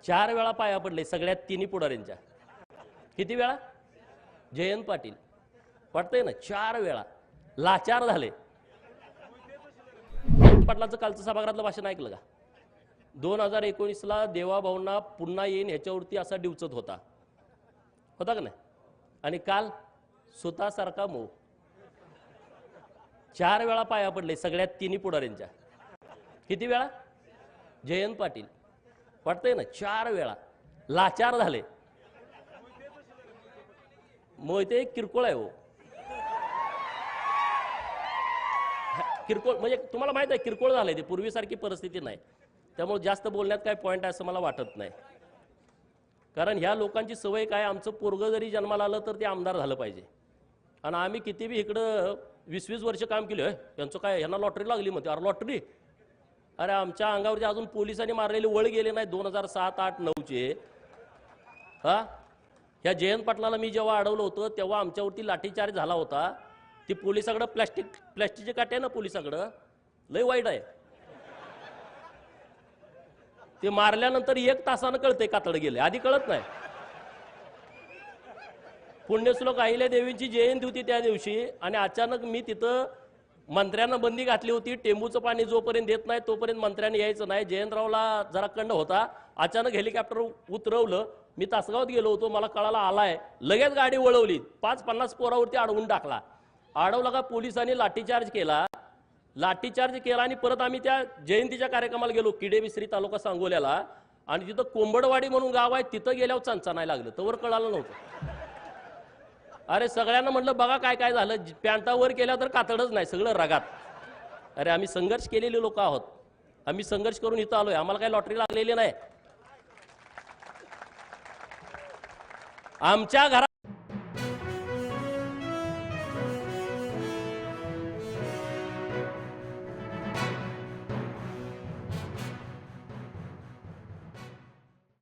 4 वेळा पाया पडले सगळ्यात तिन्ही पुढाऱ्यांच्या. किती वेळा? जयंत पाटील वाटतंय ना 4 वेळा लाचार झाले. पाटलाचं कालचं सभागृहातलं भाषण ऐकलं का? 2019ला देवाभाऊंना पुन्हा येईन ह्याच्यावरती असा डिवचत होता का नाही? आणि काल स्वतःसारखा मो 4 वेळा पाया पडले सगळ्यात तिन्ही पुढाऱ्यांच्या. किती वेळा? जयंत पाटील वाटतंय ना 4 वेळा लाचार झाले. मोहिते किरकोळ आहे हो, किरकोळ म्हणजे तुम्हाला माहित आहे किरकोळ झालंय ते, पूर्वीसारखी परिस्थिती नाही. त्यामुळे जास्त बोलण्यात काय पॉईंट आहे असं मला वाटत नाही. कारण ह्या लोकांची सवय काय, आमचं पोरगं जरी जन्माला आलं तर ते आमदार झालं पाहिजे. आणि आम्ही किती बी इकडं 20-20 वर्ष काम केलं, यांचं काय ह्यांना लॉटरी लागली म्हणते. अरे लॉटरी? अरे आमच्या अंगावरती अजून पोलिसांनी मारलेले वळ गेले नाही 2007, 8, 9चे. हा, ह्या जयंत पाटलाला मी जेव्हा अडवलं होतं तेव्हा आमच्यावरती लाठीचार्ज झाला होता. ती पोलिसाकडं प्लॅस्टिकचे काटे आहे ना, पोलिसाकडं लय वाईट आहे. ते मारल्यानंतर 1 तासानं कळते कातड गेले, आधी कळत नाही. पुण्यश्लोक अहिल्या देवींची जयंती होती त्या दिवशी आणि अचानक मी तिथं मंत्र्यांना बंदी घातली होती. टेंबूचं पाणी जोपर्यंत देत नाही तोपर्यंत मंत्र्यांनी यायचं नाही. जयंतरावला जरा कंड होता. अचानक हेलिकॉप्टर उतरवलं. मी तासगावात गेलो होतो, मला कळाला आलाय, लगेच गाडी वळवली. 5-50 पोरावरती अडवून टाकला. अडवला का पोलिसांनी लाठीचार्ज केला. लाठीचार्ज केला आणि परत आम्ही त्या जयंतीच्या कार्यक्रमाला गेलो किडेबिस्री तालुका सांगोल्याला. आणि तिथं कोंबडवाडी म्हणून गाव आहे, तिथं गेल्यावर चंचानाय लागलं, तवर कळालं नव्हतं. अरे सगळ्यांना म्हटलं बघा काय काय झालं, पॅन्टावर केल्या तर कातडच नाही, सगळं रगात. अरे आम्ही संघर्ष केलेले लोक आहोत, आम्ही संघर्ष करून इथं आलोय, आम्हाला काही लॉटरी लागलेली नाही. आमच्या घरात